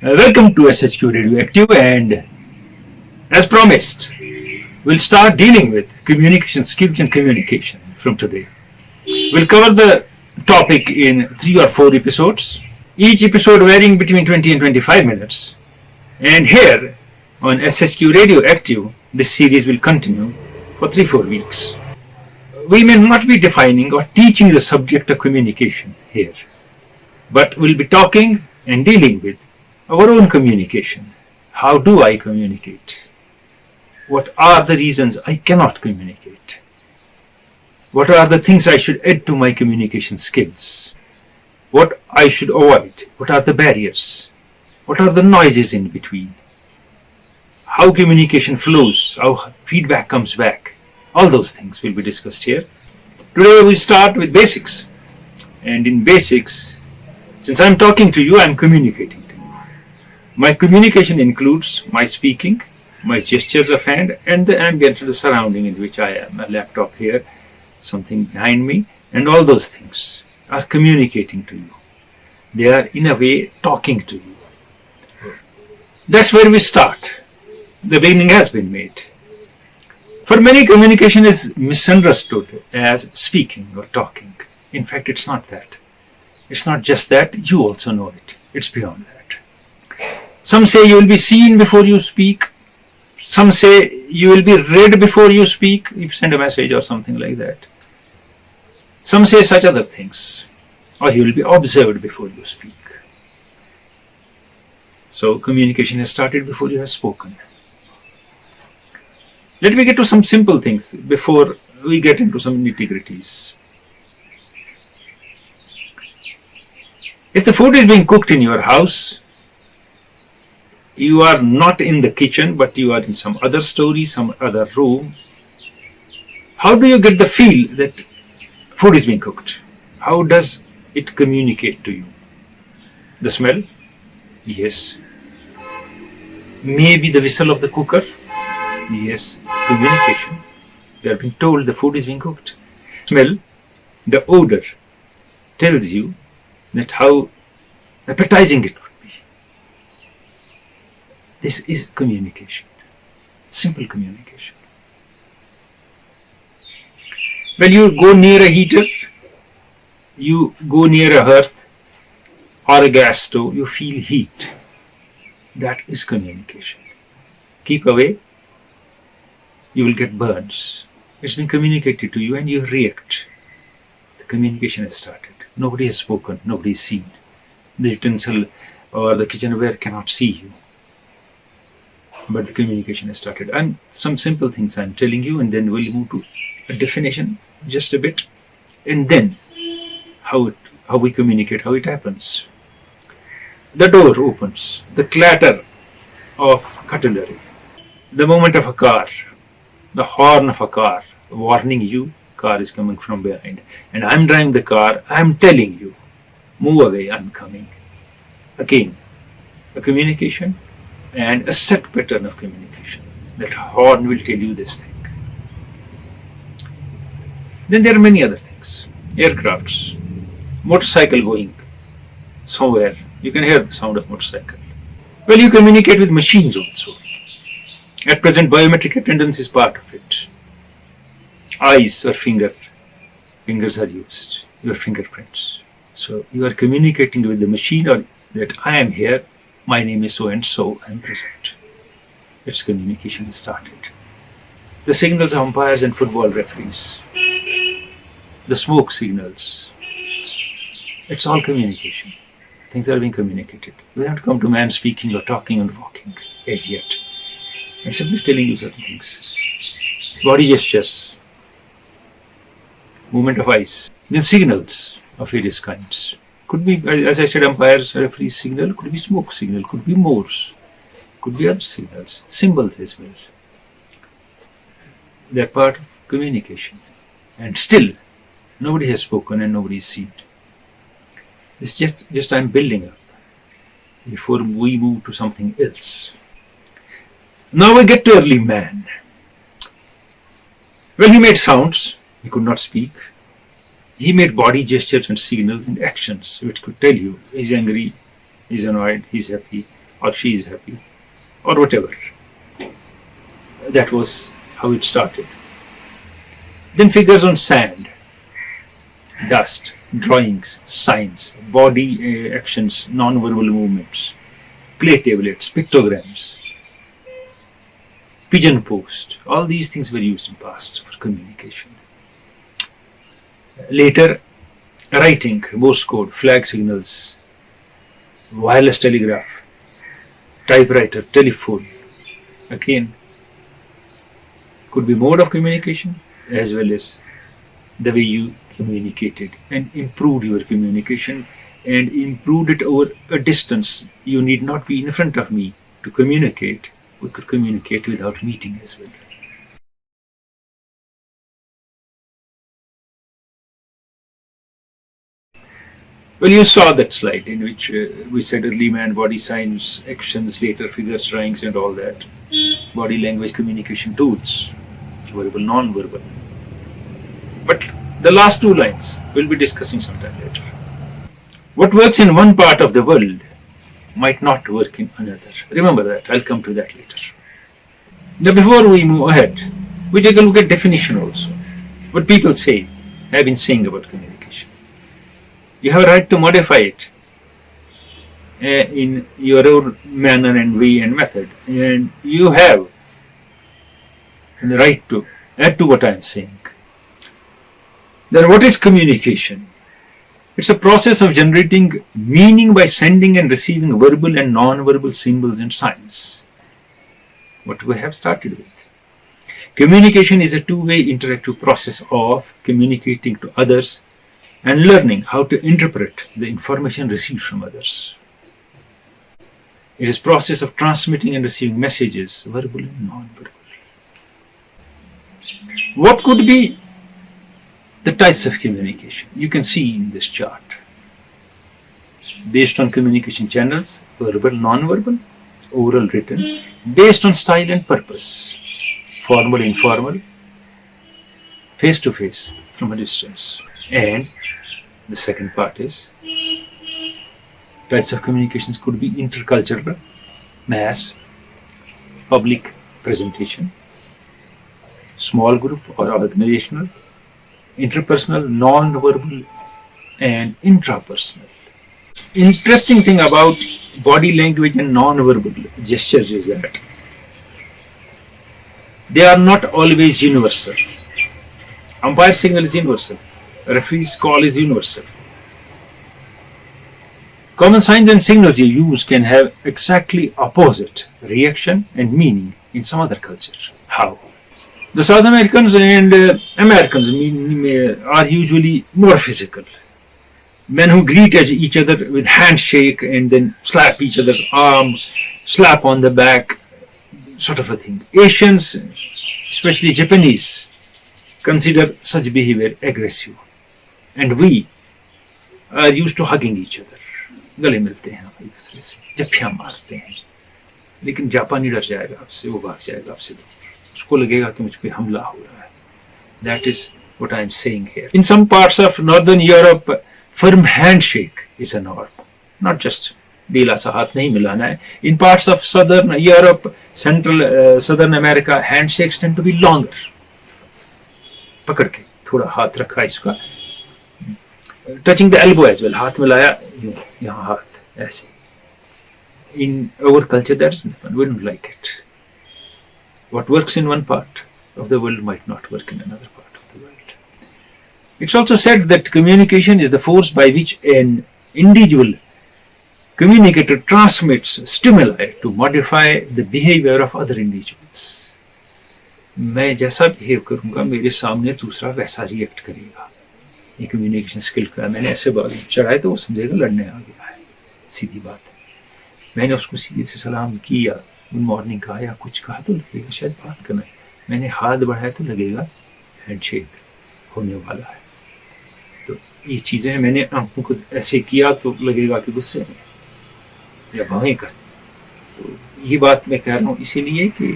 Welcome to SHQ Radioactive, and as promised, we'll start dealing with communication skills and communication from today. We'll cover the topic in 3 or 4 episodes, each episode varying between 20 and 25 minutes. And here on SHQ Radioactive, this series will continue for 3-4 weeks. We may not be defining or teaching the subject of communication here, but we'll be talking and dealing with our own communication. How do I communicate? What are the reasons I cannot communicate? What are the things I should add to my communication skills? What I should avoid? What are the barriers? What are the noises in between? How communication flows? How feedback comes back? All those things will be discussed here. Today we start with basics. And in basics, since I'm talking to you, I'm communicating. My communication includes my speaking, my gestures of hand, and the ambient, the surrounding in which I am. A laptop here, something behind me, and all those things are communicating to you. They are in a way talking to you. That's where we start. The beginning has been made. For many, communication is misunderstood as speaking or talking. In fact, it's not that. It's not just that, you also know it. It's beyond that. Some say you will be seen before you speak. Some say you will be read before you speak, if you send a message or something like that. Some say such other things. Or you will be observed before you speak. So communication has started before you have spoken. Let me get to some simple things before we get into some nitty-gritties. If the food is being cooked in your house, you are not in the kitchen, but you are in some other story, some other room. How do you get the feel that food is being cooked? How does it communicate to you? The smell? Yes. Maybe the whistle of the cooker? Yes. Communication. You are being told the food is being cooked. Smell, the odor, tells you that how appetizing it would be. This is communication. Simple communication. When you go near a heater, you go near a hearth or a gas stove, you feel heat. That is communication. Keep away, you will get burns. It's been communicated to you and you react. The communication has started. Nobody has spoken, nobody is seen. The utensil or the kitchenware cannot see you. But the communication has started. And some simple things I'm telling you, and then we'll move to a definition just a bit. And then how we communicate, how it happens. The door opens, the clatter of cutlery, the moment of a car, the horn of a car warning you, car is coming from behind. And I'm driving the car, I'm telling you, move away, I'm coming. Again, a communication and a set pattern of communication. That horn will tell you this thing. Then there are many other things. Aircrafts, motorcycle going somewhere. You can hear the sound of motorcycle. Well, you communicate with machines also. At present, biometric attendance is part of it. Eyes or fingers are used, your fingerprints. So you are communicating with the machine or that I am here, my name is so and so, I am present. Its communication is started. The signals of umpires and football referees, the smoke signals, it's all communication. Things are being communicated. We haven't come to man speaking or talking or walking as yet. I'm simply telling you certain things. Body gestures, movement of eyes, then signals of various kinds. Could be, as I said, umpires, referees signal, could be smoke signal, could be Morse, could be other signals, symbols as well. They're part of communication. And still, nobody has spoken and nobody is seen. It's just I'm building up before we move to something else. Now we get to early man. Well, he made sounds, he could not speak. He made body gestures and signals and actions which could tell you he's angry, he's annoyed, he's happy, or she is happy, or whatever. That was how it started. Then figures on sand, dust, drawings, signs, body actions, non-verbal movements, clay tablets, pictograms, pigeon post. All these things were used in past for communication. Later, writing, Morse code, flag signals, wireless telegraph, typewriter, telephone. Again, could be mode of communication as well as the way you communicated and improved your communication and improved it over a distance. You need not be in front of me to communicate. We could communicate without meeting as well. Well, you saw that slide in which we said early man, body signs, actions, later figures, drawings and all that. Body language communication tools, verbal, non-verbal. But the last two lines we'll be discussing sometime later. What works in one part of the world might not work in another. Remember that, I'll come to that later. Now before we move ahead, we take a look at definition also. What people say, have been saying about communication. You have a right to modify it in your own manner and way and method. And you have the right to add to what I am saying. Then what is communication? It's a process of generating meaning by sending and receiving verbal and non-verbal symbols and signs. What we have started with. Communication is a two-way interactive process of communicating to others and learning how to interpret the information received from others. It is a process of transmitting and receiving messages, verbal and non-verbal. What could be the types of communication? You can see in this chart. Based on communication channels, verbal, non-verbal, oral, written, based on style and purpose, formal, informal, face-to-face, from a distance. And the second part is types of communications could be intercultural, mass, public presentation, small group or organizational, interpersonal, non-verbal, and intrapersonal. Interesting thing about body language and non-verbal gestures is that they are not always universal. Umpire signal is universal. Referee's call is universal. Common signs and signals you use can have exactly opposite reaction and meaning in some other culture. How? The South Americans and Americans are usually more physical. Men who greet each other with handshake and then slap each other's arm, slap on the back, sort of a thing. Asians, especially Japanese, consider such behavior aggressive. And we are used to hugging each other. गले मिलते हैं एक दूसरे से, जप्पियां मारते हैं. लेकिन जापानी डर जाएगा आपसे, वो भाग जाएगा आपसे दूर. उसको लगेगा कि मुझ पे हमला हो रहा है. That is what I am saying here. In some parts of Northern Europe, firm handshake is a norm. Not just ढीला सा हाथ नहीं मिलाना है. In parts of Southern Europe, Southern America, handshakes tend to be longer. पकड़ के थोड़ा हाथ रखा इसका. Touching the elbow as well. हाथ मिलाया, यहाँ हाथ ऐसे. In our culture, that is not. We don't like it. What works in one part of the world might not work in another part of the world. It's also said that communication is the force by which an individual communicator transmits stimuli to modify the behavior of other individuals. मैं जैसा behave करूंगा मेरे सामने दूसरा वैसा react करेगा. ये communication skill का मैंने ऐसे बाल चढ़ाए तो वो समझेगा लड़ने आ गया है. सीधी बात है. मैंने उसको सीधे से सलाम किया गुड मॉर्निंग कहा या कुछ कहा तो लगेगा शायद बात करना है, मैंने हाथ बढ़ाया तो लगेगा हैंडशेक होने वाला है। तो ये चीज़ें हैं, मैंने आंखों को ऐसे किया तो लगेगा कि गुस्से में या भवें कसते। तो ये बात मैं कह रहा हूँ इसीलिए कि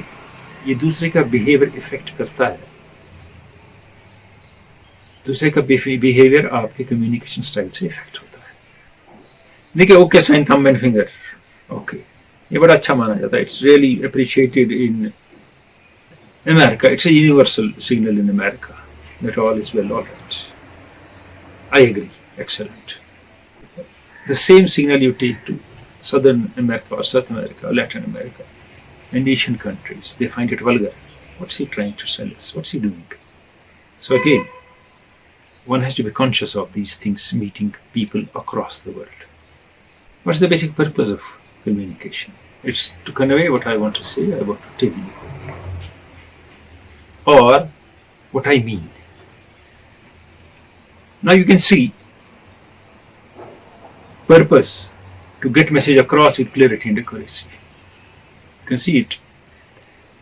ये दूसरे का बिहेवियर इफेक्ट करता है, दूसरे का बिहेवियर आपके कम्युनिकेशन स्टाइल से इफेक्ट होता है। देखिए okay sign thumb and finger, okay ये बड़ा अच्छा माना जाता है, it's really appreciated in America, it's a universal signal in America that all is well, all right, I agree, excellent. The same signal you take to Southern America or South America or Latin America and Asian countries, they find it vulgar. What's he trying to sell us? What's he doing? So again, one has to be conscious of these things meeting people across the world. What's the basic purpose of communication? It's to convey what I want to say, I want to tell you, or what I mean. Now you can see purpose to get message across with clarity and accuracy. You can see it.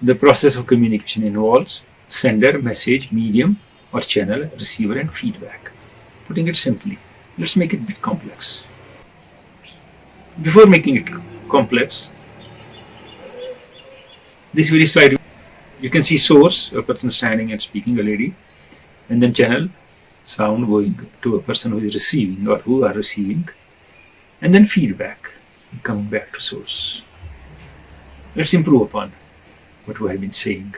The process of communication involves sender, message, medium or channel, receiver and feedback. Putting it simply, let's make it a bit complex. Before making it complex, this very slide, you can see source, a person standing and speaking, a lady, and then channel, sound going to a person who is receiving or who are receiving, and then feedback coming back to source. Let's improve upon what we have been saying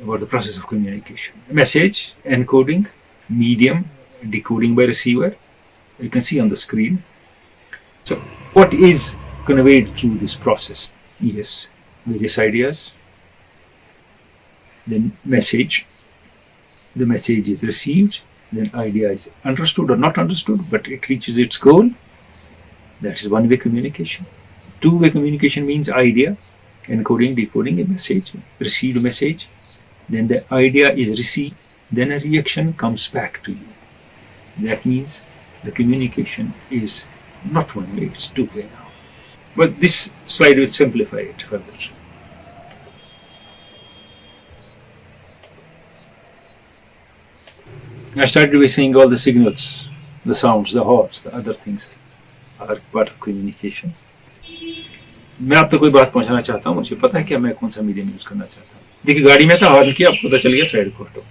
about the process of communication. Message, encoding, medium, decoding by receiver, you can see on the screen. So what is conveyed through this process? Yes, various ideas, then message, the message is received, then idea is understood or not understood, but it reaches its goal. That is one-way communication. Two-way communication means idea, encoding, decoding a message, received message, then the idea is received, then a reaction comes back to you. That means the communication is not one-way, it's two-way now. But this slide will simplify it further. I started by saying all the signals, the sounds, the horns, the other things are part of communication. मैं आप तक कोई बात पहुंचाना चाहता हूँ, मुझे पता है कि मैं कौन सा मीडियम यूज करना चाहता हूँ। देखिए गाड़ी में था, हॉर्न किया, आपको पता चल गया साइड को हटो,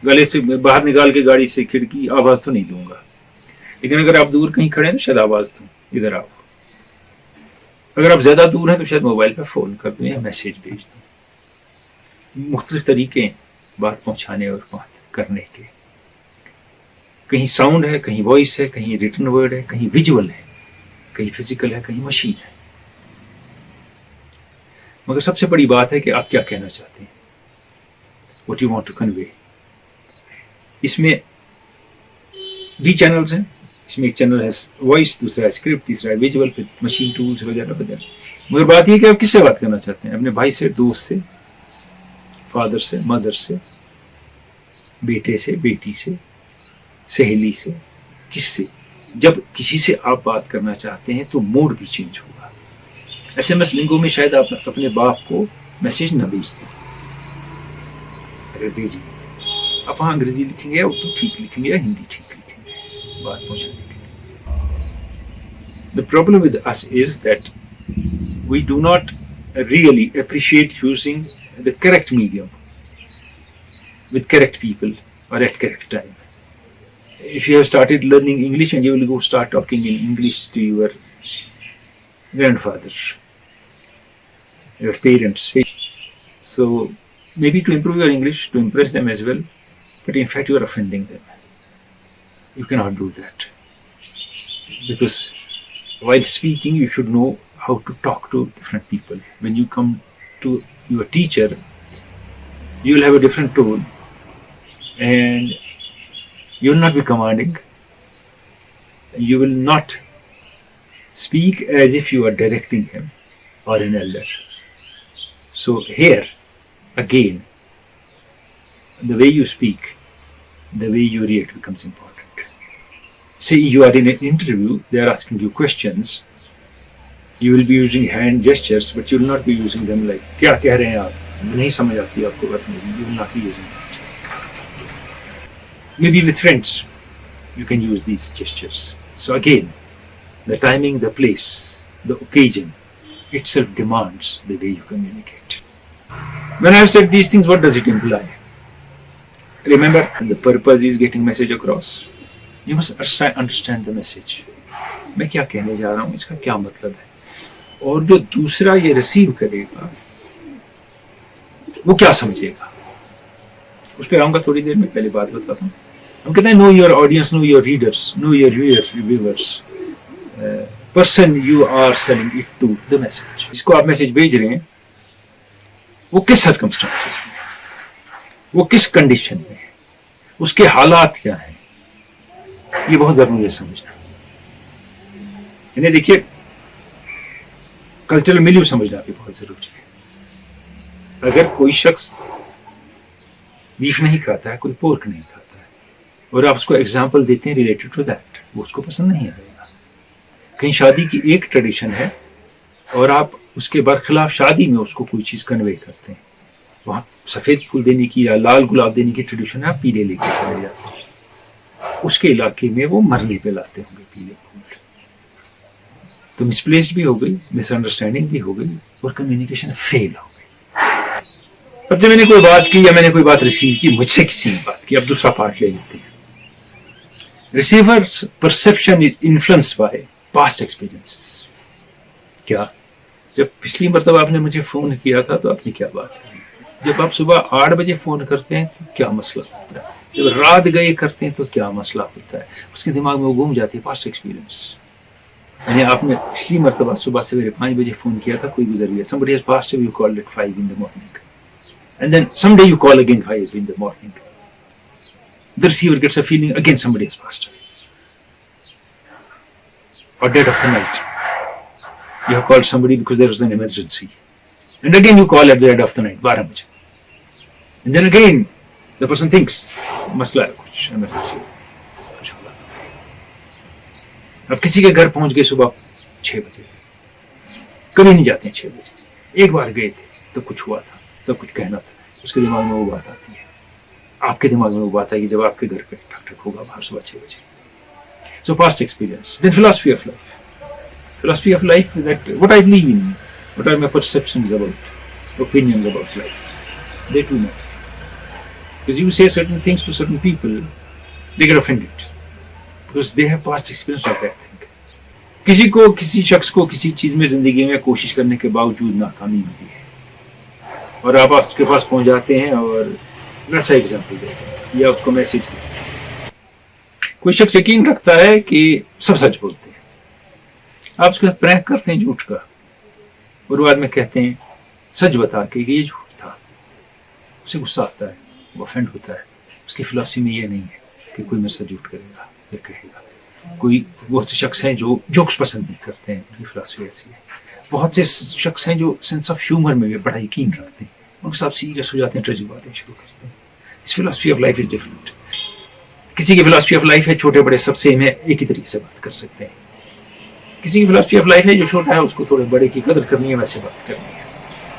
गले से बाहर निकाल के गाड़ी से खिड़की आवाज तो नहीं दूंगा, लेकिन अगर आप दूर कहीं खड़े हैं तो शायद आवाज दूं, इधर आओ। अगर आप ज्यादा दूर हैं तो शायद मोबाइल पर फोन कर दूं या मैसेज भेज दूं। मुख्तलिफ तरीके बात पहुंचाने और बात करने के, कहीं साउंड है, कहीं वॉइस है, कहीं रिटन वर्ड है, कहीं विजुअल है, कहीं फिजिकल है, कहीं मशीन है। मगर सबसे बड़ी बात है कि आप क्या कहना चाहते हैं, what you want to convey. इसमें भी चैनल्स हैं, इसमें एक चैनल है वॉइस, दूसरा है स्क्रिप्ट, तीसरा है विजुअल, फिर मशीन टूल्स वगैरह वगैरह। मगर बात यह कि आप किससे बात करना चाहते हैं, अपने भाई से, दोस्त से, फादर से, मदर से, बेटे से, बेटी से, सहेली से, किससे। जब किसी से आप बात करना चाहते हैं तो मोड भी चेंज होगा। SMS लिंगो में शायद आप अपने बाप को मैसेज न भेज दें, अगर भेजिए आप वहाँ अंग्रेजी लिखेंगे या उर्दू ठीक लिखेंगे या हिंदी ठीक लिखेंगे बात पहुँचाने के लिए। The problem with us is that we do not really appreciate using the correct medium with correct people or at correct time. If you have started learning English and you will go start talking in English to your grandfather, your parents, so maybe to improve your English, to impress them as well, but in fact you are offending them. You cannot do that, because while speaking you should know how to talk to different people. When you come to your teacher, you will have a different tone and you will not be commanding. You will not speak as if you are directing him or an elder. So here, again, the way you speak, the way you react becomes important. Say you are in an interview, they are asking you questions, You will be using hand gestures, but you will not be using them like क्या कह रहे हैं आप, नहीं समझ आती आपको बात नहीं. You will not be using it. Maybe with friends, you can use these gestures. So again, the timing, the place, the occasion itself demands the way you communicate. When I have said these things, what does it imply? Remember, the purpose is getting message across. You must understand the message. मैं क्या कहने जा रहा हूँ, इसका क्या मतलब है, और जो दूसरा ये रिसीव करेगा वो क्या समझेगा. उस पर आऊंगा थोड़ी देर में. पहले बात बताता हूँ. हम कहते हैं know your audience, know your readers, know your viewers, person you are selling it to the message. इसको आप मैसेज भेज रहे हैं, वो किस सर्कमस्टांसेस में, वो किस कंडीशन में है, उसके हालात क्या हैं, ये बहुत जरूरी है समझना. इन्हें देखिए, कल्चरल मिलियू समझना भी बहुत जरूरी है. अगर कोई शख्स बीफ नहीं खाता है, कोई पोर्क नहीं खाता है, और आप उसको एग्जाम्पल देते हैं रिलेटेड टू दैट, वो उसको पसंद नहीं आएगा. कहीं शादी की एक ट्रेडिशन है और आप उसके बरखिलाफ शादी में उसको कोई चीज कन्वे करते हैं. वहां सफेद फूल देने की या लाल गुलाब देने की ट्रेडिशन है, आप पीले लेके चले जाते हैं. उसके इलाके में वो मरने पे लाते होंगे पीले फूल. तो मिसप्लेस्ड भी हो गई, मिसअंडरस्टैंडिंग भी हो गई, और कम्युनिकेशन फेल हो गई. अब जब मैंने कोई बात की या मैंने कोई बात रिसीव की, मुझसे किसी ने बात की, अब दूसरा पार्ट ले लेते हैं. Receivers perception is influenced by past experiences. क्या, जब पिछली मरतबा आपने मुझे फोन किया था तो आपने क्या बात की, जब आप सुबह 8 बजे फोन करते हैं तो क्या मसला होता है, जब रात गए करते हैं तो क्या मसला होता है, उसके दिमाग में वो घूम जाती है पास्ट एक्सपीरियंस. यानी आपने पिछली मरतबा सुबह सवेरे 5 बजे फोन किया था, कोई गुजर गया, somebody has passed away, you called at 5 in the morning, and then someday you call again 5 in the morning. The receiver gets a feeling again somebody has passed away. Or dead of the night, you have called somebody because there was an emergency, and again you call at the dead of the night 12 बजे, and then again the person thinks मसला है, कुछ emergency. अब किसी के घर पहुंच गए सुबह 6 बजे, कभी नहीं जाते हैं 6 बजे, एक बार गए थे तो कुछ हुआ था, तो कुछ कहना था, उसके दिमाग में वो बात आती है. आपके दिमाग में वो बात आएगी जब आपके घर पे ठक ठक होगा बाहर सुबह 6 बजे. So past experience. Then philosophy of life. Philosophy of life is that what I believe in, what are my perceptions about, opinions about life. They too matter. Because you say certain things to certain people, they get offended. Because they have past experience of that thing. किसी शख्स को किसी चीज में जिंदगी में कोशिश करने के बावजूद नाकामी मिली है, और आप उसके पास पहुंच जाते हैं और वैसा एग्जाम्पल देते हैं या उसको मैसेज करते हैं. कोई शख्स यकीन रखता है कि सब सच बोलते हैं, आप उसके साथ प्रैंक करते हैं झूठ का, और बाद में कहते हैं सच बता के ये झूठ था. उसे गुस्सा आता है, वो ऑफेंड होता है. उसकी फिलॉसफी में ये नहीं है कि कोई मेरे साथ झूठ करेगा या कहेगा. कोई बहुत से शख्स हैं जो जोक्स पसंद नहीं करते हैं, उनकी फिलॉसफी ऐसी है. बहुत से शख्स हैं जो सेंस ऑफ ह्यूमर में भी बड़ा यकीन रखते हैं, उनके साथ सीरियस हो जाते हैं, ट्रेजिक बातें शुरू करते हैं. इस philosophy of life is different. किसी की फिलॉसफी ऑफ लाइफ है छोटे बड़े सब सेम है, एक ही तरीके से बात कर सकते हैं. किसी की फिलॉसफी ऑफ लाइफ है जो छोटा है उसको थोड़े बड़े की कदर करनी है, वैसे बात करनी है,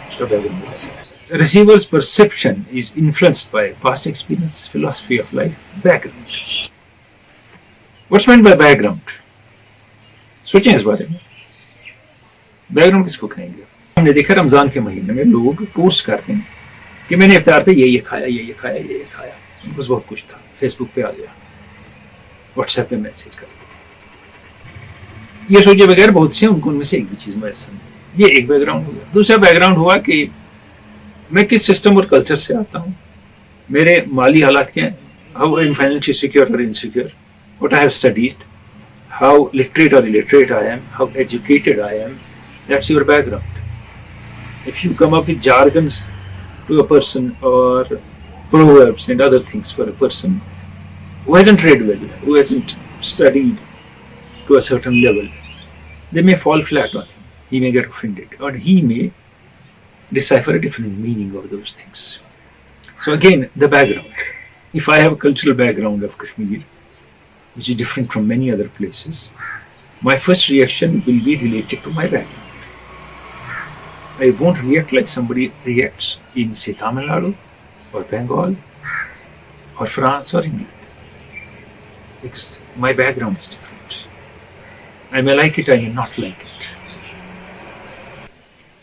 उसका बैकग्राउंड वैसे है. Receiver's perception is influenced by past experience, philosophy of life, background. What's meant by background? सोचें इस बारे में. बैकग्राउंड किसको कहेंगे? हमने देखा रमजान के महीने में लोग पोस्ट करते हैं कि मैंने इफ्तार पे ये खाया, ये खाया, ये खाया. उनके पास बहुत कुछ था, फेसबुक पे आ गया, व्हाट्सएप पे मैसेज कर दिया. ये सोचे बगैर बहुत से उनको उनमें से एक भी चीज मैसेज नहीं. ये एक बैकग्राउंड हो गया. दूसरा बैकग्राउंड हुआ कि मैं किस सिस्टम और कल्चर से आता हूँ, मेरे माली हालात क्या हैं, how I am financially secure और insecure, what I have studied, how literate और illiterate I am, how educated I am. That's your background. If you come up with jargons to a person or proverbs and other things for a person who hasn't read well, who hasn't studied to a certain level, they may fall flat on him. He may get offended, or he may decipher a different meaning of those things. So again, the background. If I have a cultural background of Kashmir, which is different from many other places, my first reaction will be related to my background. I won't react like somebody reacts in, say, Tamil Nadu or Bengal or France or England, because my background is different. I may like it, I may not like it.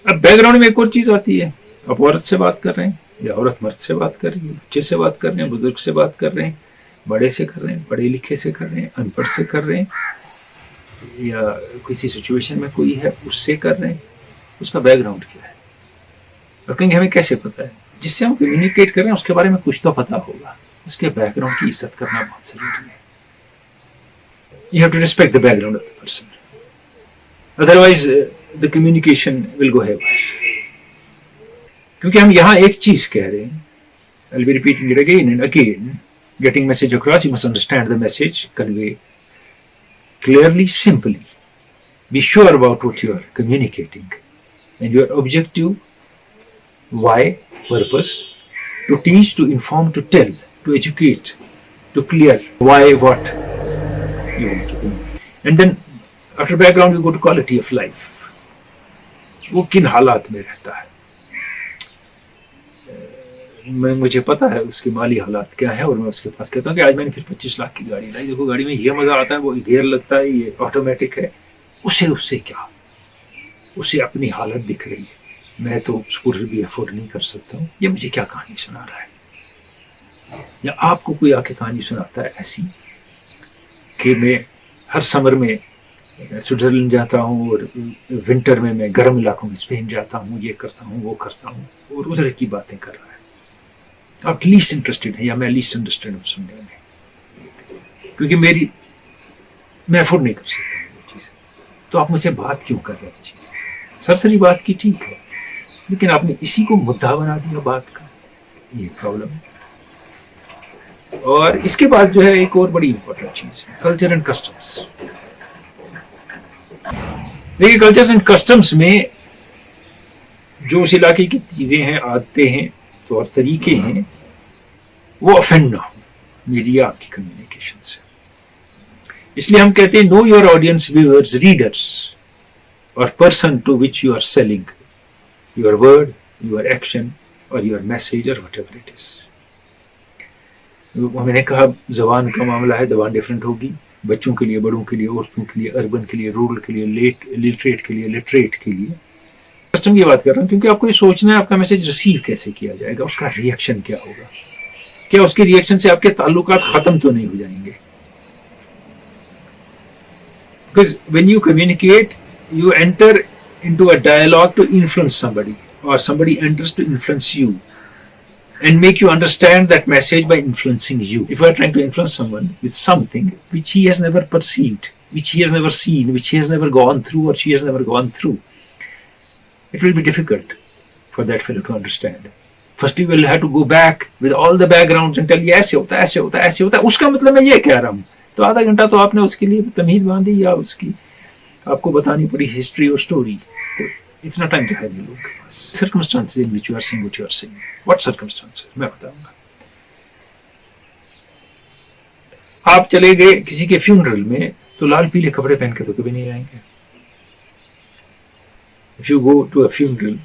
अब background में एक और चीज आती है, आप औरत से बात कर रहे हैं या औरत मर्द से बात कर रही है, बच्चे से बात कर रहे हैं, बुजुर्ग से बात कर रहे हैं, बड़े से कर रहे हैं, पढ़े लिखे से कर रहे हैं, अनपढ़ से कर रहे हैं, या किसी सिचुएशन में कोई है उससे कर रहे हैं, उसका बैकग्राउंड क्या है? और कहेंगे हमें कैसे पता है? जिससे हम कम्युनिकेट कर रहे हैं उसके बारे में कुछ तो पता होगा, उसके बैकग्राउंड की इज्जत करना बहुत जरूरी है. You have to respect the background of the person. Otherwise, the communication will go haywire. क्योंकि हम यहाँ एक चीज कह रहे हैं, I'll be repeating it again and again. Getting message across, you must understand the message, convey clearly, simply. Be sure about what you are communicating and your objective, why, purpose, to teach, to inform, to tell, to educate, to clear why, what you want to communicate. And then after background you go to quality of life. वो किन हालात में रहता है, मुझे पता है उसके माली हालात क्या है, और मैं उसके पास कहता हूँ कि आज मैंने फिर 25 लाख की गाड़ी लाई, देखो गाड़ी में ये मजा आता है, वो गियर लगता है, ये ऑटोमेटिक है, उससे क्या, उसे अपनी हालत दिख रही है, मैं तो स्कूटर भी अफोर्ड नहीं कर सकता हूँ, ये मुझे क्या कहानी सुना रहा है. या आपको कोई आके कहानी सुनाता है ऐसी कि मैं हर समर में स्विट्जरलैंड जाता हूँ और विंटर में मैं गर्म इलाकों में स्पेन जाता हूँ, ये करता हूँ, वो करता हूँ, और उधर की बातें कर रहा है. आप लीस्ट इंटरेस्टेड हैं या मैं लीस्ट इंटरेस्टेड हूँ सुनने में, क्योंकि मैं अफोर्ड नहीं कर सकता ये चीज़. तो आप मुझसे बात क्यों कर रहे हैं? चीज़ सरसरी बात की ठीक है, लेकिन आपने इसी को मुद्दा बना दिया बात का, ये प्रॉब्लम है. और इसके बाद जो है एक और बड़ी इंपॉर्टेंट चीज है, कल्चर एंड कस्टम्स. देखिए कल्चर्स एंड कस्टम्स में जो उस इलाके की चीजें हैं, आदतें हैं, तो और तरीके हैं, वो ऑफेंड ना हो मेरी या आपकी कम्युनिकेशन से. इसलिए हम कहते हैं know your audience, viewers, readers और person to which you are selling your word, your action और योर मैसेज और व्हाटएवर इट इज. मैंने कहा जबान का मामला है, जबान डिफरेंट होगी, बच्चों के लिए, बड़ों के लिए, औरतों के लिए, अर्बन के लिए, रूरल के लिए, लिटरेट के लिए, लिटरेट के लिए. कस्टम की बात कर रहा हूँ क्योंकि आपको ये सोचना है आपका मैसेज रिसीव कैसे किया जाएगा, उसका रिएक्शन क्या होगा, क्या उसके रिएक्शन से आपके ताल्लुकात खत्म तो नहीं हो जाएंगे. Because when you communicate you enter into a dialogue to influence somebody, or somebody enters to influence you and make you understand that message by influencing you. If you are trying to influence someone with something which he has never perceived, which he has never seen, which he has never gone through or she has never gone through, it will be difficult for that fellow to understand. First you will have to go back with all the backgrounds and tell ये ऐसे होता है, ऐसे होता है, ऐसे होता है, उसका मतलब मैं ये कह रहा हूँ. तो आधा घंटा तो आपने उसके लिए तमीज बांधी या उसकी आपको बतानी पड़ी हिस्ट्री और स्टोरी. तो इतना टाइम तो है नहीं लोगों के पास. Circumstances in which you are saying what you are saying, what circumstances मैं बताऊंगा. आप चले गए किसी के फ्यूनरल में तो लाल पीले कपड़े पहन के तो कभी नहीं आएंगे. If you go to a funeral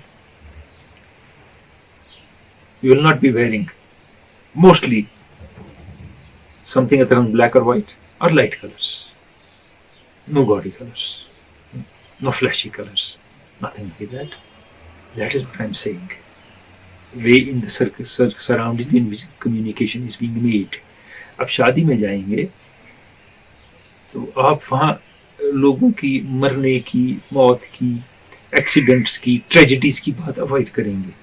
you will not be wearing mostly something other than black or white or light colors, no gaudy colors, no flashy colors, nothing like that. That is what I am saying. Way in the surroundings in which communication is being made. अब शादी में जाएंगे तो आप वहाँ लोगों की मरने की, मौत की, एक्सीडेंट्स की, ट्रेजेडीज की बात अवॉइड करेंगे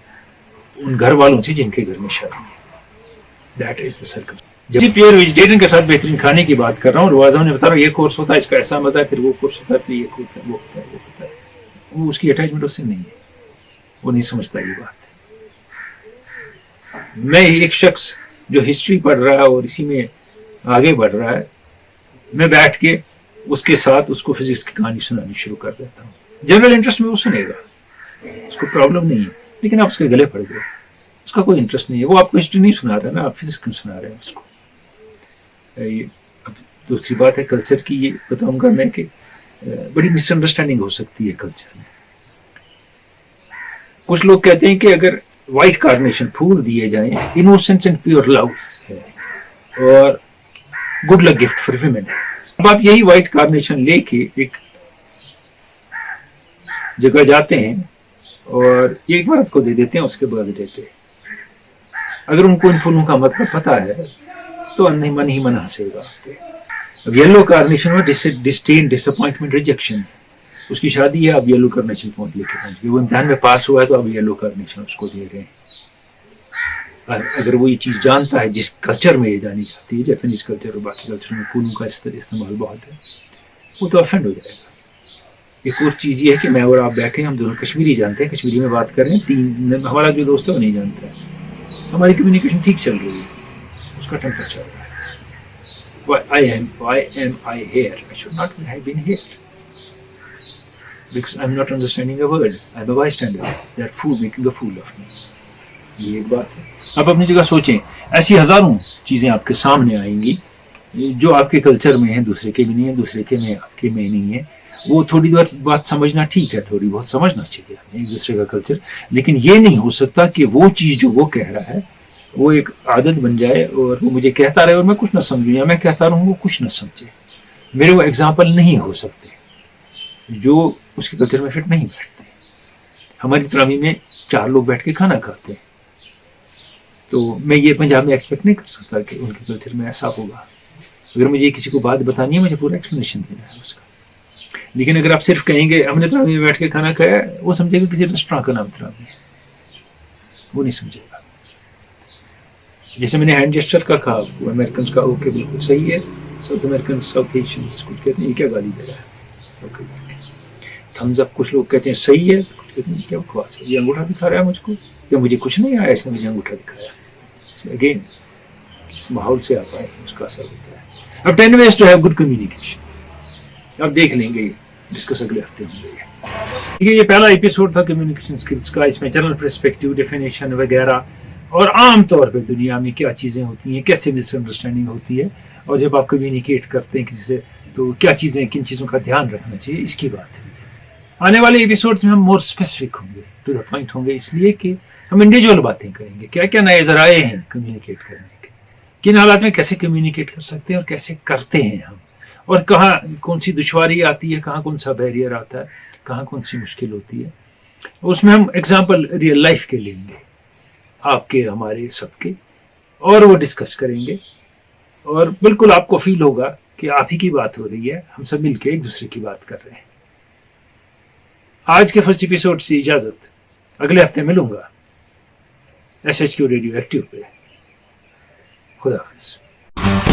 उन घर वालों से जिनके घर में शादी है. That is the circle. जब प्योर वेजिटेरियन के साथ बेहतरीन खाने की बात कर रहा हूँ, रिवाजा ने बता रहा हूँ ये कोर्स होता है, इसका ऐसा मजा है, फिर वो कोर्स होता है, फिर ये होता है, वो होता है, वो होता है. वो उसकी अटैचमेंट उससे नहीं है, वो नहीं समझता ये बात. मैं एक शख्स जो हिस्ट्री पढ़ रहा है और इसी में आगे बढ़ रहा है, मैं बैठ के उसके साथ उसको फिजिक्स की कहानी सुनानी शुरू कर देता हूँ. जनरल इंटरेस्ट में वो सुनेगा, उसको प्रॉब्लम नहीं है, लेकिन आप उसके गले पड़ गए, उसका कोई इंटरेस्ट नहीं है. वो आपको हिस्ट्री नहीं सुना रहा है ना, आप फिजिक्स क्यों सुना रहे हैं उसको. ये अब दूसरी बात है कल्चर की, ये बताऊंगा मैं कि बड़ी मिसअंडरस्टैंडिंग हो सकती है कल्चर में. कुछ लोग कहते हैं कि अगर व्हाइट कार्नेशन फूल दिए जाएं, इनोसेंस एंड प्योर लव है और good luck gift for women. अब आप यही व्हाइट कार्नेशन लेके एक जगह जाते हैं और एक मर्द को दे देते हैं उसके बर्थडे पे। अगर उनको इन फूलों का मतलब पता है तो मन ही मन हंसेगा। अब येलो कार्नेशन में डिस्डेन, डिसअपॉइंटमेंट, रिजेक्शन, उसकी शादी है, अब येलो कार्नेशन पहुंच लेके पहुंच गए, वो इम्तिहान में पास हुआ है तो अब येलो कार्नेशन उसको दे रहे हैं। अगर वो ये चीज जानता है जिस कल्चर में ये जानी जाती है, जापानीज कल्चर और बाकी कल्चर में फूलों का इस्तेमाल बहुत है, वो तो ऑफेंड हो जाएगा। एक और चीज ये है कि मैं और आप बैठे, हम दोनों कश्मीरी जानते हैं, कश्मीरी में बात कर रहे हैं, हमारा जो दोस्त है वो नहीं जानता है, हमारी कम्युनिकेशन ठीक चल रही है, उसका टेम्पर चल रहा है। Why am I here? I should not have been here. Because I'm not understanding a word. I'm a bystander. That fool making a fool of me. ये एक बात है। आप अपनी जगह सोचें, ऐसी हजारों चीजें आपके सामने आएंगी जो आपके कल्चर में है, दूसरे के भी नहीं है, दूसरे के में आपके में नहीं है। वो थोड़ी बात समझना ठीक है, थोड़ी बहुत समझना चाहिए एक दूसरे का कल्चर, लेकिन ये नहीं हो सकता कि वो चीज जो वो कह रहा है वो एक आदत बन जाए और वो मुझे कहता रहे और मैं कुछ ना समझूं, या मैं कहता रहूं वो कुछ ना समझे। मेरे वो एग्जाम्पल नहीं हो सकते जो उसके कल्चर में फिट नहीं बैठते। हमारी तरावी में 4 लोग बैठ के खाना खाते हैं, तो मैं ये पंजाब में एक्सपेक्ट नहीं कर सकता कि उनके कल्चर में ऐसा होगा। अगर मुझे किसी को बात बतानी है, मुझे पूरा एक्सप्लेनेशन देना है उसका। लेकिन अगर आप सिर्फ कहेंगे हमने तरावी में बैठ के खाना खाया, वो समझेगा किसी रेस्टोरेंट का नाम तरावी है, वो नहीं समझेगा। जैसे मैंने हैंड जेस्चर का कहा, वो अमेरिकन का ओके बिल्कुल सही है, साउथ अमेरिकन, साउथ एशियंस कुछ कहते हैं ये क्या गाली दे रहा है, ओके। थम्स अप कुछ लोग कहते हैं सही है, कुछ कहते हैं क्या बकवास है, ये अंगूठा दिखा रहा है मुझको, या मुझे कुछ नहीं आया इसने मुझे अंगूठा दिखाया। अगेन इस माहौल से आप आए, उसका असर होता है। अब 10 ways to have good communication, अब देख लेंगे, डिस्कस अगले हफ्ते होंगे। ये पहला एपिसोड था कम्युनिकेशन स्किल्स का, इसमें जनरल पर्सपेक्टिव, डेफिनेशन वगैरह और आम तौर पे दुनिया में क्या चीज़ें होती हैं, कैसे मिसअंडरस्टैंडिंग होती है, और जब आप कम्युनिकेट करते हैं किसी से तो क्या चीज़ें, किन चीज़ों का ध्यान रखना चाहिए, इसकी बात है। आने वाले एपिसोड्स में हम मोर स्पेसिफिक होंगे, टू द पॉइंट होंगे, इसलिए कि हम इंडिविजुअल बातें करेंगे, क्या क्या नए जराए हैं कम्युनिकेट करने के, किन हालात में कैसे कम्युनिकेट कर सकते हैं और कैसे करते हैं हम, और कहाँ कौन सी दुश्वारी आती है, कहाँ कौन सा बैरियर आता है, कहाँ कौन सी मुश्किल होती है। उसमें हम एग्जाम्पल रियल लाइफ के लेंगे, आपके, हमारे, सबके, और वो डिस्कस करेंगे, और बिल्कुल आपको फील होगा कि आप ही की बात हो रही है, हम सब मिलके एक दूसरे की बात कर रहे हैं। आज के फर्स्ट एपिसोड से इजाजत, अगले हफ्ते मिलूंगा SHQ रेडियो एक्टिव पे। खुदा हाफिज।